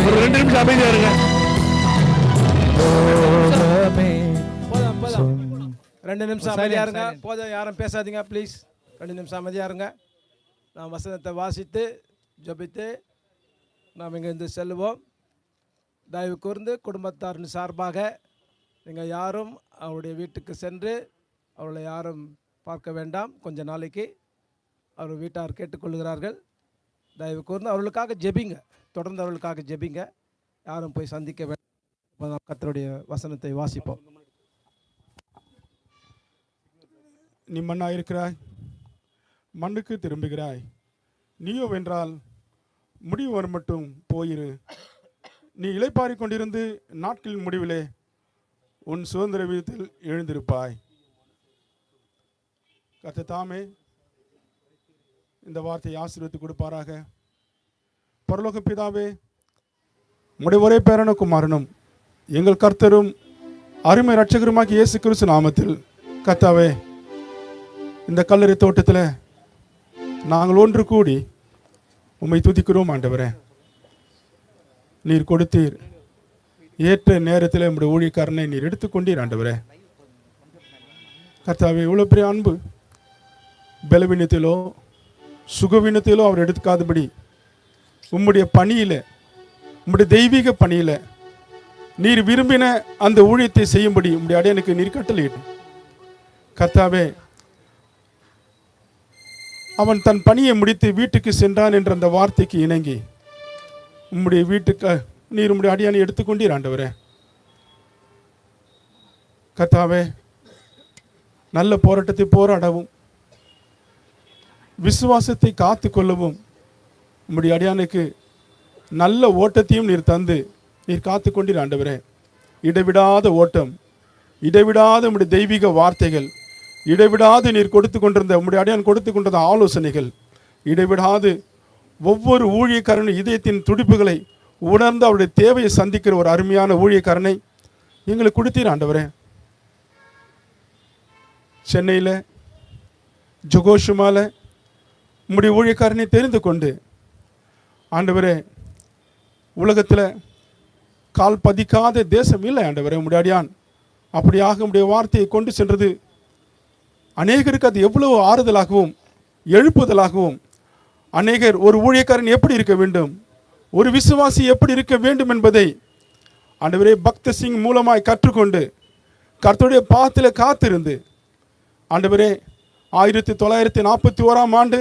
ஒரு 2 நிமிஷம் அமைதியா இருங்க. போதும் 2 நிமிஷம் அமைதியா இருங்க. போதும், யாரும் பேசாதீங்க ப்ளீஸ். 2 நிமிஷம் அமைதியா இருங்க. நாம் வசனத்தை வாசித்து ஜெபித்து நாம் இங்கிருந்து செல்லுவோம். தயவு கூர்ந்து குடும்பத்தாரின் சார்பாக நீங்கள் யாரும் அவருடைய வீட்டுக்கு சென்று அவர்களை யாரும் பார்க்க வேண்டாம். கொஞ்ச நாளைக்கு அவர் வீட்டார் கேட்டுக்கொள்கிறார்கள். தயவு கூர்ந்து அவர்களுக்காக ஜெபிங்க, தொடர்ந்து அவர்களுக்காக ஜெபிங்க. யாரும் போய் சந்திக்க வேண்டாம். கர்த்தருடைய வசனத்தை வாசிப்போம். நீ மண்ணாக இருக்கிறாய், மண்ணுக்கு திரும்புகிறாய். நீயோ வென்றால் முடிவு வரும் மட்டும் போயிரு. நீ இளைப்பாரி கொண்டிருந்து நாட்களின் முடிவிலே உன் சுதந்திர வீதத்தில் எழுந்திருப்பாய். கர்த்தர் தாமே இந்த வார்த்தையை ஆசீர்வதித்து கொடுப்பாராக. பரலோக பிதாவே, உம்முடைய ஒரே பேரான குமாரனும் எங்கள் கர்த்தரும் அருமை இரட்சகருமாகிய இயேசு கிறிஸ்து நாமத்தில் கர்த்தாவே, இந்த கல்லறை தோட்டத்தில் நாங்கள் ஒன்று கூடி உம்மை துதிக்கிறோம் ஆண்டவரே. நீர் கொடுத்தீர், ஏற்ற நேரத்தில் நம்முடைய ஊழியக்காரனை நீர் எடுத்துக்கொண்டீர் ஆண்டவரே. கர்த்தாவே, இவ்வளோ பெரிய அன்பு பலவீனத்திலோ சுகவீனத்திலோ அவர் எடுத்துக்காதபடி உம்முடைய பணியில், உம்முடைய தெய்வீக பணியில் நீர் விரும்பின அந்த ஊழியத்தை செய்யும்படி உம்முடைய அடையனுக்கு நீர் கட்டளையிடும். கர்த்தாவே, அவன் தன் பணியை முடித்து வீட்டுக்கு சென்றான் என்ற அந்த வார்த்தைக்கு இணங்கி உம்முடைய வீட்டுக்கு நீர் உம்முடைய அடியானை எடுத்துக்கொண்டீர் ஆண்டவரே. கர்த்தாவே, நல்ல போராட்டத்தை போராடவும் விசுவாசத்தை காத்து கொள்ளவும் உம்முடைய அடியானுக்கு நல்ல ஓட்டத்தையும் நீர் தந்து நீர் காத்து கொண்டீர் ஆண்டவரே. இடைவிடாத ஓட்டம், இடைவிடாத உம்முடைய தெய்வீக வார்த்தைகள், இடைவிடாது நீர் கொடுத்து கொண்டிருந்த உம்முடைய அடியான் கொடுத்து கொண்டிருந்த ஆலோசனைகள், இடைவிடாது ஒவ்வொரு ஊழியக்காரனும் இதயத்தின் துடிப்புகளை உணர்ந்து அவருடைய தேவையை சந்திக்கிற ஒரு அருமையான ஊழியக்காரனை எங்களுக்கு கொடுத்தீர் ஆண்டவரே. சென்னையில் ஜொகோஷுமால உம்முடைய ஊழியக்காரனை தெரிந்து கொண்டு ஆண்டவரே, உலகத்தில் கால் பதிக்காத தேசம் இல்லை ஆண்டவரே. உம்முடைய அடியான் அப்படியாக உம்முடைய வார்த்தையை கொண்டு சென்றது அநேகருக்கு அது எவ்வளவு ஆறுதலாகவும் எழுப்புதலாகவும், அநேகர் ஒரு ஊழியக்காரன் எப்படி இருக்க வேண்டும், ஒரு விசுவாசி எப்படி இருக்க வேண்டும் என்பதை ஆண்டவரே பக்த சிங் மூலமாய் கற்றுக்கொண்டு கர்த்தருடைய பாதத்தில் காத்திருந்து ஆண்டவரே 1941ஆம் ஆண்டு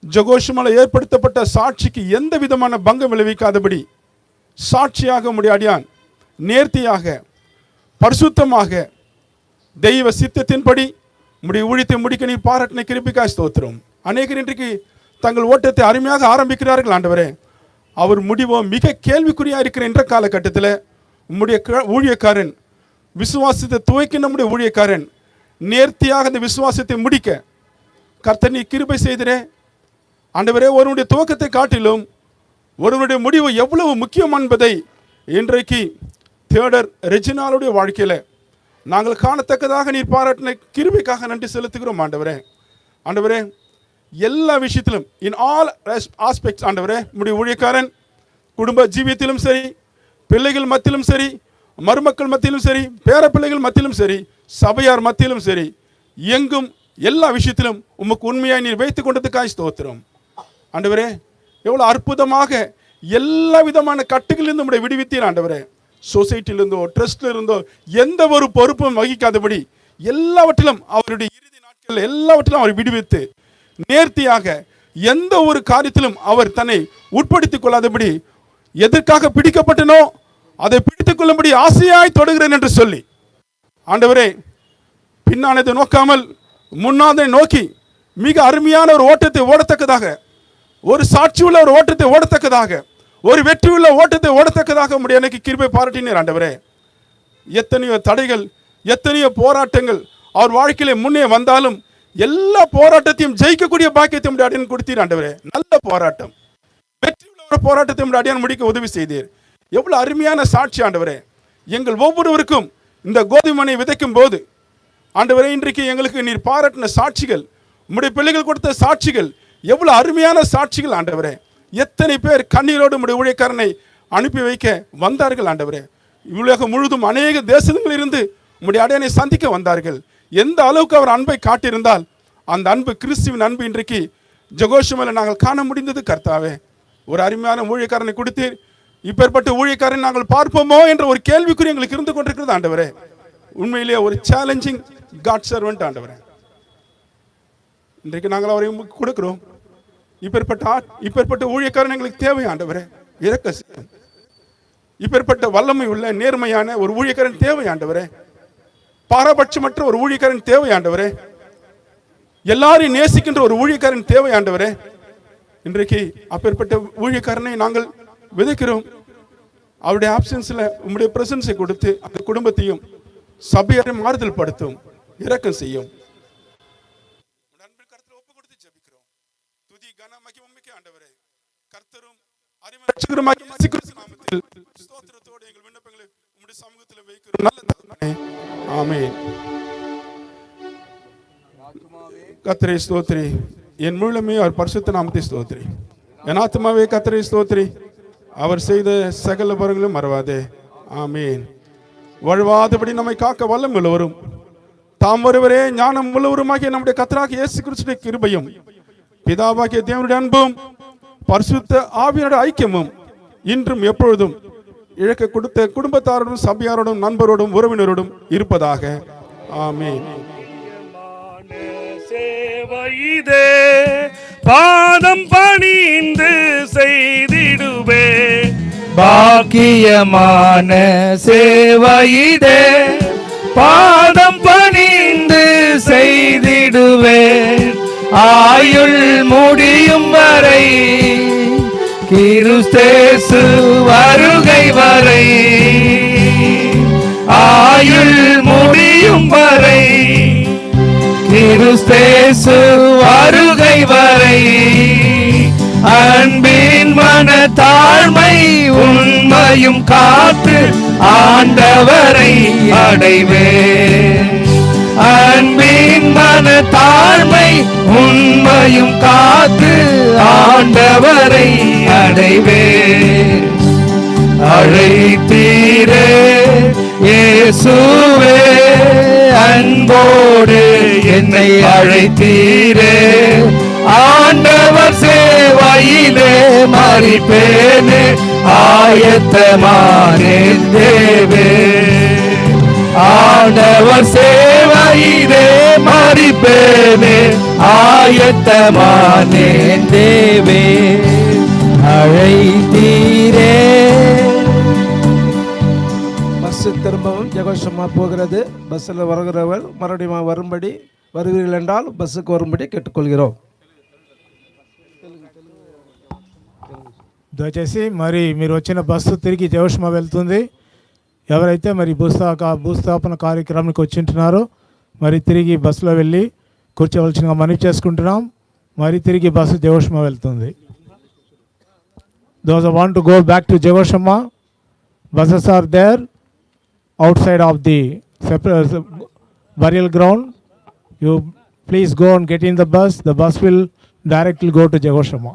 ஜொகோஷுமால ஏற்படுத்தப்பட்ட சாட்சிக்கு எந்த விதமான பங்கம் விளைவிக்காதபடி சாட்சியாக உம்முடைய அடியான் நேர்த்தியாக பரிசுத்தமாக தெய்வ சித்தத்தின்படி உம்முடைய ஊழியத்தை முடிக்க நீ பாராட்டின கிருபைக்காய் ஸ்தோத்திரம். அநேகர் இன்றைக்கு தங்கள் ஓட்டத்தை அருமையாக ஆரம்பிக்கிறார்கள் ஆண்டவரே. அவர் முடிவோ மிக கேள்விக்குறியாக இருக்கிற என்ற காலகட்டத்தில் உம்முடைய ஊழியக்காரன் விசுவாசத்தை துவைக்க நம்முடைய ஊழியக்காரன் நேர்த்தியாக அந்த விசுவாசத்தை முடிக்க கர்த்தர் நீ கிருபை செய்திரே ஆண்டவரே. ஒருவனுடைய துவக்கத்தை காட்டிலும் ஒருவனுடைய முடிவு எவ்வளவு முக்கியம் என்பதை இன்றைக்கு தியோடர் ரெஜினாலுடைய வாழ்க்கையில் நாங்கள் காணத்தக்கதாக நீர் பாராட்டின கிருபைக்காக நன்றி செலுத்துகிறோம் ஆண்டவரே. ஆண்டவரே, எல்லா விஷயத்திலும் இன் ஆல் ஆஸ்பெக்ட்ஸ் ஆண்டவரே, நம்முடைய ஊழியக்காரன் குடும்ப ஜீவியத்திலும் சரி, பிள்ளைகள் மத்தியிலும் சரி, மருமக்கள் மத்தியிலும் சரி, பேர பிள்ளைகள் மத்தியிலும் சரி, சபையார் மத்தியிலும் சரி, எங்கும் எல்லா விஷயத்திலும் உமக்கு உண்மையாய் நீர் வைத்துக் கொண்டதுக்காய் ஸ்தோத்திரம் ஆண்டவரே. எவ்வளவு அற்புதமாக எல்லா விதமான கட்டுகளிலிருந்து நம்முடைய விடுவித்தீர் ஆண்டவரே. சொசைட்டிலிருந்தோ ட்ரஸ்ட்ல இருந்தோ எந்த ஒரு பொறுப்பும் வகிக்காதபடி எல்லாவற்றிலும் அவருடைய இறுதி நாட்கள் எல்லாவற்றிலும் அவர் விடுவித்து நேர்த்தியாக எந்த ஒரு காரியத்திலும் அவர் தன்னை உட்படுத்திக் கொள்ளாதபடி எதற்காக பிடிக்கப்பட்டனோ அதை பிடித்துக் கொள்ளும்படி ஆசையாய் தொடுகிறேன் என்று சொல்லி ஆண்டவரே, பின்னானதை நோக்காமல் முன்னாதை நோக்கி மிக அருமையான ஒரு ஓட்டத்தை ஓடத்தக்கதாக, ஒரு சாட்சியுள்ள ஒரு ஓட்டத்தை ஓடத்தக்கதாக, ஒரு வெற்றியுள்ள ஓட்டத்தை ஓடத்தக்கதாக உம்முடைய எனக்கு கிருபை பாராட்டினீர் ஆண்டவரே. எத்தனையோ தடைகள், எத்தனையோ போராட்டங்கள் அவர் வாழ்க்கையில முன்னே வந்தாலும் எல்லா போராட்டத்தையும் ஜெயிக்கக்கூடிய பாக்கியத்தை உம்முடைய அடியான் கொடுத்தீர் ஆண்டவரே. நல்ல போராட்டம், வெற்றியுள்ள ஒரு போராட்டத்தை உம்முடைய அடியான் முடிக்க உதவி செய்தீர். எவ்வளவு அருமையான சாட்சி ஆண்டவரே. எங்கள் ஒவ்வொருவருக்கும் இந்த கோதுமனை விதைக்கும் போது ஆண்டவரே, இன்றைக்கு எங்களுக்கு நீர் பாராட்டின சாட்சிகள், உம்முடைய பிள்ளைகள் கொடுத்த சாட்சிகள் எவ்வளவு அருமையான சாட்சிகள் ஆண்டவரே. எத்தனை பேர் கண்ணீரோடு உம்முடைய ஊழியக்காரனை அனுப்பி வைக்க வந்தார்கள் ஆண்டவரே. உலகம் முழுதும் அநேக தேசங்களிலிருந்து உம்முடைய அடையனை சந்திக்க வந்தார்கள். எந்த அளவுக்கு அவர் அன்பை காட்டியிருந்தால் அந்த அன்பு, கிறிஸ்துவின் அன்பு இன்றைக்கு ஜெகோஷமில் நாங்கள் காண முடிந்தது கர்த்தாவே. ஒரு அருமையான ஊழியக்காரனை கொடுத்து இப்பேற்பட்ட ஊழியக்காரனை நாங்கள் பார்ப்போமோ என்ற ஒரு கேள்விக்குறி எங்களுக்கு இருந்து கொண்டிருக்கிறது ஆண்டவரே. உண்மையிலேயே ஒரு சேலஞ்சிங் காட் சர்வெண்ட் ஆண்டவரே. இன்றைக்கு நாங்கள் அவரை கொடுக்கிறோம். இப்பேற்பட்ட ஊழியக்காரன் எங்களுக்கு தேவை ஆண்டவரே. இறக்க இப்பேற்பட்ட வல்லமை உள்ள நேர்மையான ஒரு ஊழியக்காரன் தேவை ஆண்டவரே. பாரபட்சமற்ற ஒரு ஊழியக்காரன் தேவை ஆண்டவரே. எல்லாரையும் நேசிக்கின்ற ஒரு ஊழியக்காரன் தேவை ஆண்டவரே. இன்றைக்கு அப்பேற்பட்ட ஊழியக்காரனை நாங்கள் விதைக்கிறோம். அவருடைய ஆப்சன்ஸில் உங்களுடைய பிரசன்ஸை கொடுத்து அந்த குடும்பத்தையும் சபையை மாறுதல் படுத்தும், இரக்கம் செய்யும். ஒப்பு கொடுத்து ஜெபிக்கிறோம். துதி கன மகிமைக்கு ஆண்டவரே, கர்த்தரும் அறிவுரையாளருமாகிய இயேசு கிறிஸ்து நாமத்தில் ஸ்தோத்திரத்தோடு எங்கள் விண்ணப்பங்களை உம்முடைய சமூகத்தில் வைக்கிறோம். நல்ல தகப்பனே, ஆமென். கர்த்தரே ஸ்தோத்திரி, என் முழுமே அவர் பரிசுத்த நாமத்தை ஸ்தோத்திரி. என் ஆத்மாவே கர்த்தரே ஸ்தோத்திரி, அவர் செய்த சகல வரங்களும் மறவாதே. ஆமீன். வழுவாதபடி நம்மை காக்க வல்லம் உள்ளவரும் தாம் ஒருவரே ஞானம் உள்ளவருமாகிய நம்முடைய கர்த்தராகிய இயேசு கிறிஸ்துவின் கிருபையும் பிதாவாகிய தேவனுடைய அன்பும் பரிசுத்த ஆவியானோட ஐக்கியமும் இன்றும் எப்பொழுதும் இழக்க கொடுத்த குடும்பத்தாரோடும் சபையாரோடும் நண்பரோடும் உறவினரோடும் இருப்பதாக. ஆமீன். சேவையிதே பாதம் பணிந்து செய்திடுவே, பாக்கியமான சேவையிதே பாதம் பணிந்து செய்திடுவேன். ஆயுள் முடியும் வரை கிறிஸ்தேசு வருகை வரை, ஆயுள் முடியும் வரை கிறிஸ்தேசு வருகை வரை, அன்பின் மன தாழ்மை உண்மையும் காத்து ஆண்டவரை அடைவே. அன்பின் மன தாழ்மை உண்மையும் காத்து ஆண்டவரை அடைவே. அழைத்தீரே இயேசுவே, அன்போடு என்னை அழைத்தீரே. ஆண்டவர் சேவையிலே மரிப்பேனே, ஆயத்தமானேன் தேவே. ஆண்டவர் சேவையிலே மரிப்பேனே, ஆயத்தமானேன் தேவே. அழைத்தீரே. பஸ்ஸு திரும்பவும் ஜெகோஷமா போகிறது. பஸ்ஸில் வருகிறவர் மறுபடியும் வரும்படி, வருவீர்கள் என்றால் பஸ்ஸுக்கு வரும்படி கேட்டுக்கொள்கிறோம். దయచేసి మరి మీరు వచ్చిన బస్సు తిరిగి జోష్మా వెళ్తుంది. ఎవరైతే మరి భూస్థాపన కార్యక్రమానికి వచ్చింటున్నారో మరి తిరిగి బస్సులో వెళ్ళి కూర్చోవలసినగా మనవి చేసుకుంటున్నాం. మరి తిరిగి బస్సు జోష్మా వెళ్తుంది. Those who want to go back to Jegoshama, buses are there outside of the burial ground. You please go and get in the bus. The bus will directly go to Jegoshama.